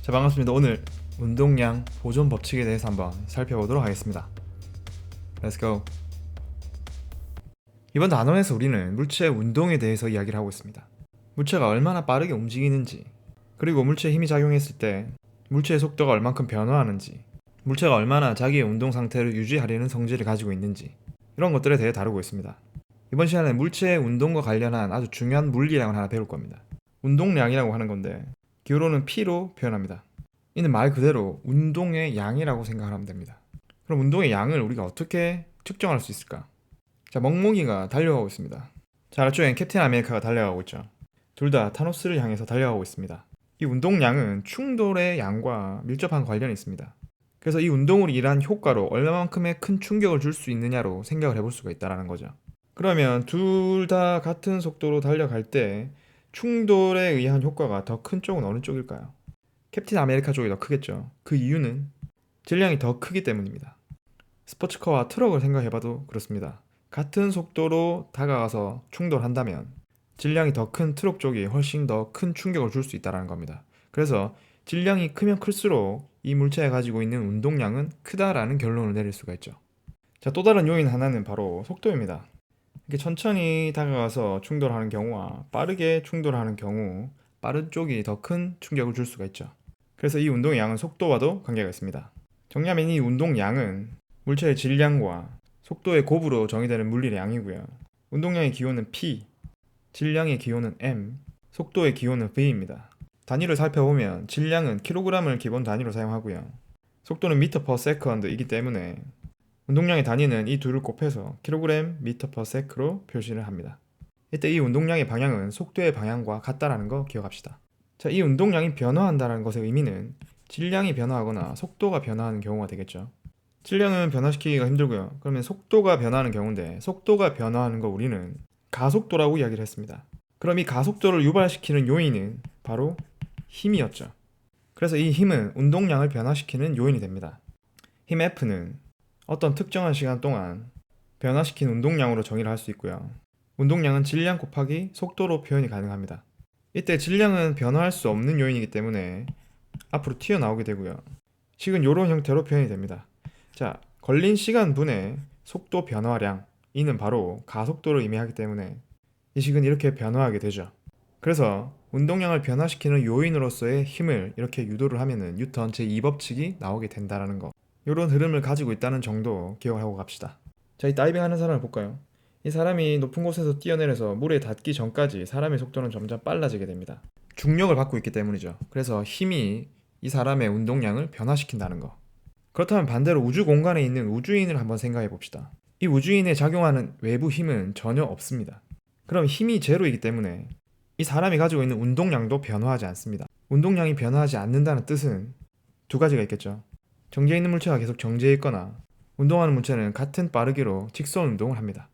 자, 반갑습니다. 오늘 운동량 보존 법칙에 대해서 한번 살펴보도록 하겠습니다. Let's go. 이번 단원에서 우리는 물체의 운동에 대해서 이야기를 하고 있습니다. 물체가 얼마나 빠르게 움직이는지, 그리고 물체에 힘이 작용했을 때 물체의 속도가 얼만큼 변화하는지, 물체가 얼마나 자기의 운동 상태를 유지하려는 성질을 가지고 있는지, 이런 것들에 대해 다루고 있습니다. 이번 시간에 물체의 운동과 관련한 아주 중요한 물리량을 하나 배울 겁니다. 운동량이라고 하는 건데 기호로는 P로 표현합니다. 이는 말 그대로 운동의 양이라고 생각하면 됩니다. 그럼 운동의 양을 우리가 어떻게 측정할 수 있을까? 자, 멍멍이가 달려가고 있습니다. 자, 아래쪽엔 캡틴 아메리카가 달려가고 있죠. 둘 다 타노스를 향해서 달려가고 있습니다. 이 운동량은 충돌의 양과 밀접한 관련이 있습니다. 그래서 이 운동으로 인한 효과로 얼마만큼의 큰 충격을 줄 수 있느냐로 생각을 해볼 수가 있다는 거죠. 그러면 둘 다 같은 속도로 달려갈 때 충돌에 의한 효과가 더 큰 쪽은 어느 쪽일까요? 캡틴 아메리카 쪽이 더 크겠죠. 그 이유는 질량이 더 크기 때문입니다. 스포츠카와 트럭을 생각해봐도 그렇습니다. 같은 속도로 다가가서 충돌한다면 질량이 더 큰 트럭 쪽이 훨씬 더 큰 충격을 줄 수 있다는 겁니다. 그래서 질량이 크면 클수록 이 물체가 가지고 있는 운동량은 크다라는 결론을 내릴 수가 있죠. 자, 또 다른 요인 하나는 바로 속도입니다. 이렇게 천천히 다가가서 충돌하는 경우와 빠르게 충돌하는 경우 빠른 쪽이 더 큰 충격을 줄 수가 있죠. 그래서 이 운동의 양은 속도와도 관계가 있습니다. 정리하면 이 운동량은 물체의 질량과 속도의 곱으로 정의되는 물리의 양이고요. 운동량의 기호는 P, 질량의 기호는 M, 속도의 기호는 V입니다. 단위를 살펴보면 질량은 킬로그램을 기본 단위로 사용하고요. 속도는 미터 퍼 세컨드이기 때문에 운동량의 단위는 이 둘을 곱해서 킬로그램 미터 퍼 세크로 표시를 합니다. 이때 이 운동량의 방향은 속도의 방향과 같다라는 거 기억합시다. 자, 이 운동량이 변화한다는 것의 의미는 질량이 변화하거나 속도가 변화하는 경우가 되겠죠. 질량은 변화시키기가 힘들고요. 그러면 속도가 변화하는 경우인데 속도가 변화하는 거 우리는 가속도라고 이야기를 했습니다. 그럼 이 가속도를 유발시키는 요인은 바로 힘이었죠. 그래서 이 힘은 운동량을 변화시키는 요인이 됩니다. 힘 F는 어떤 특정한 시간 동안 변화시킨 운동량으로 정의를 할 수 있고요. 운동량은 질량 곱하기 속도로 표현이 가능합니다. 이때 질량은 변화할 수 없는 요인이기 때문에 앞으로 튀어나오게 되고요. 식은 이런 형태로 표현이 됩니다. 자, 걸린 시간분의 속도 변화량, 이는 바로 가속도를 의미하기 때문에 이 식은 이렇게 변화하게 되죠. 그래서 운동량을 변화시키는 요인으로서의 힘을 이렇게 유도를 하면은 뉴턴 제2법칙이 나오게 된다는 거. 이런 흐름을 가지고 있다는 정도 기억하고 갑시다. 자, 이 다이빙 하는 사람을 볼까요? 이 사람이 높은 곳에서 뛰어내려서 물에 닿기 전까지 사람의 속도는 점점 빨라지게 됩니다. 중력을 받고 있기 때문이죠. 그래서 힘이 이 사람의 운동량을 변화시킨다는 거. 그렇다면 반대로 우주 공간에 있는 우주인을 한번 생각해 봅시다. 이 우주인에 작용하는 외부 힘은 전혀 없습니다. 그럼 힘이 제로이기 때문에 이 사람이 가지고 있는 운동량도 변화하지 않습니다. 운동량이 변화하지 않는다는 뜻은 두 가지가 있겠죠. 정지해 있는 물체가 계속 정지해 있거나 운동하는 물체는 같은 빠르기로 직선 운동을 합니다.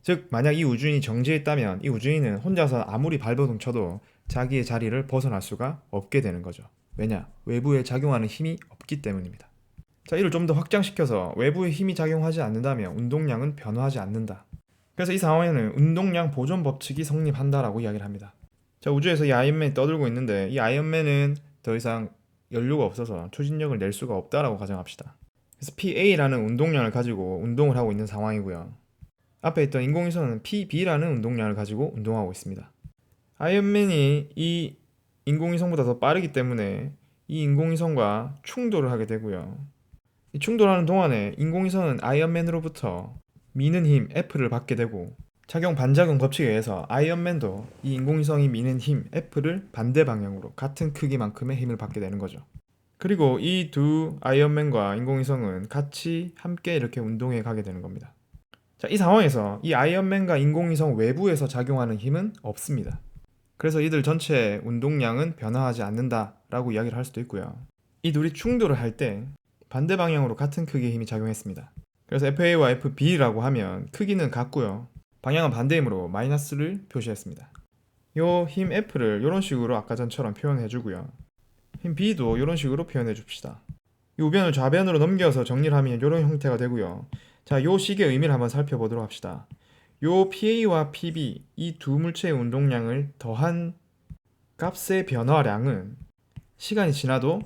즉, 만약 이 우주인이 정지해 있다면 이 우주인은 혼자서 아무리 발버둥 쳐도 자기의 자리를 벗어날 수가 없게 되는 거죠. 왜냐? 외부에 작용하는 힘이 없기 때문입니다. 자, 이를 좀 더 확장시켜서 외부의 힘이 작용하지 않는다면 운동량은 변화하지 않는다. 그래서 이 상황에는 운동량 보존 법칙이 성립한다라고 이야기를 합니다. 자, 우주에서 이 아이언맨이 떠들고 있는데 이 아이언맨은 더 이상 연료가 없어서 추진력을 낼 수가 없다라고 가정합시다. 그래서 PA라는 운동량을 가지고 운동을 하고 있는 상황이고요. 앞에 있던 인공위성은 PB라는 운동량을 가지고 운동하고 있습니다. 아이언맨이 이 인공위성보다 더 빠르기 때문에 이 인공위성과 충돌을 하게 되고요. 이 충돌하는 동안에 인공위성은 아이언맨으로부터 미는 힘 F를 받게 되고 작용 반작용 법칙에 의해서 아이언맨도 이 인공위성이 미는 힘 F를 반대 방향으로 같은 크기만큼의 힘을 받게 되는 거죠. 그리고 이 두 아이언맨과 인공위성은 같이 함께 이렇게 운동해 가게 되는 겁니다. 자, 이 상황에서 이 아이언맨과 인공위성 외부에서 작용하는 힘은 없습니다. 그래서 이들 전체의 운동량은 변화하지 않는다라고 이야기를 할 수도 있고요. 이 둘이 충돌을 할 때 반대 방향으로 같은 크기의 힘이 작용했습니다. 그래서 FA와 FB라고 하면 크기는 같고요. 방향은 반대이므로 마이너스를 표시했습니다. 요 힘 F를 이런 식으로 아까 전처럼 표현해 주고요. 힘 B도 이런 식으로 표현해 줍시다. 이 우변을 좌변으로 넘겨서 정리를 하면 이런 형태가 되고요. 자, 요 식의 의미를 한번 살펴보도록 합시다. 요 PA와 PB 이 두 물체의 운동량을 더한 값의 변화량은 시간이 지나도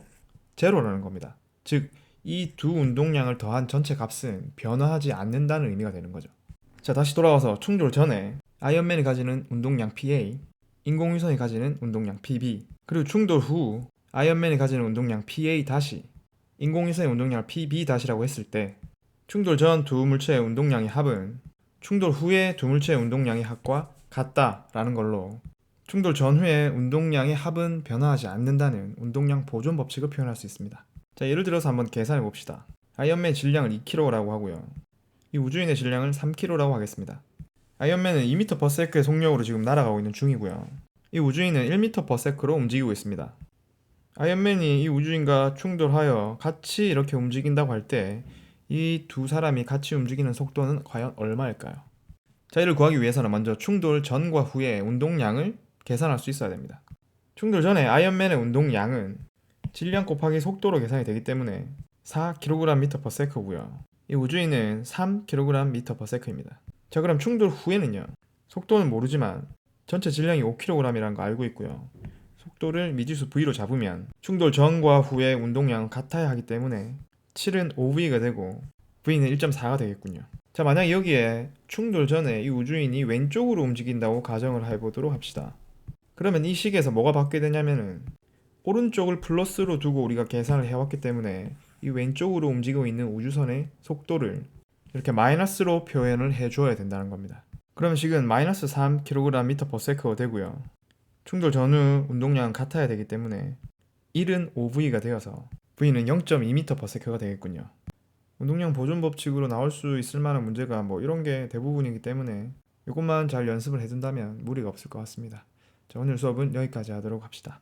제로라는 겁니다. 즉, 이 두 운동량을 더한 전체 값은 변화하지 않는다는 의미가 되는 거죠. 자, 다시 돌아와서 충돌 전에 아이언맨이 가지는 운동량 PA, 인공위성이 가지는 운동량 PB, 그리고 충돌 후 아이언맨이 가지는 운동량 PA 다시, 인공위성의 운동량을 PB 다시라고 했을 때 충돌 전 두 물체의 운동량의 합은 충돌 후의 두 물체의 운동량의 합과 같다라는 걸로 충돌 전후의 운동량의 합은 변화하지 않는다는 운동량 보존 법칙을 표현할 수 있습니다. 자, 예를 들어서 한번 계산해 봅시다. 아이언맨 질량을 2kg라고 하고요. 이 우주인의 질량을 3kg라고 하겠습니다. 아이언맨은 2m/s의 속력으로 지금 날아가고 있는 중이고요. 이 우주인은 1m/s로 움직이고 있습니다. 아이언맨이 이 우주인과 충돌하여 같이 이렇게 움직인다고 할 때 이 두 사람이 같이 움직이는 속도는 과연 얼마일까요? 자, 이를 구하기 위해서는 먼저 충돌 전과 후의 운동량을 계산할 수 있어야 됩니다. 충돌 전에 아이언맨의 운동량은 질량 곱하기 속도로 계산이 되기 때문에 4kg/ms고요. 이 우주인은 3kg/ms입니다. 자, 그럼 충돌 후에는요. 속도는 모르지만 전체 질량이 5kg이라는 거 알고 있고요. 속도를 미지수 v로 잡으면 충돌 전과 후의 운동량은 같아야 하기 때문에 7은 5v가 되고 v는 1.4가 되겠군요. 자, 만약 여기에 충돌 전에 이 우주인이 왼쪽으로 움직인다고 가정을 해보도록 합시다. 그러면 이 식에서 뭐가 바뀌게 되냐면은 오른쪽을 플러스로 두고 우리가 계산을 해왔기 때문에 이 왼쪽으로 움직이고 있는 우주선의 속도를 이렇게 마이너스로 표현을 해줘야 된다는 겁니다. 그러면 지금 마이너스 3kg/ms가 되고요. 충돌 전후 운동량은 같아야 되기 때문에 1은 5v가 되어서 v는 0.2m/s가 되겠군요. 운동량 보존 법칙으로 나올 수 있을 만한 문제가 뭐 이런 게 대부분이기 때문에 이것만 잘 연습을 해둔다면 무리가 없을 것 같습니다. 자, 오늘 수업은 여기까지 하도록 합시다.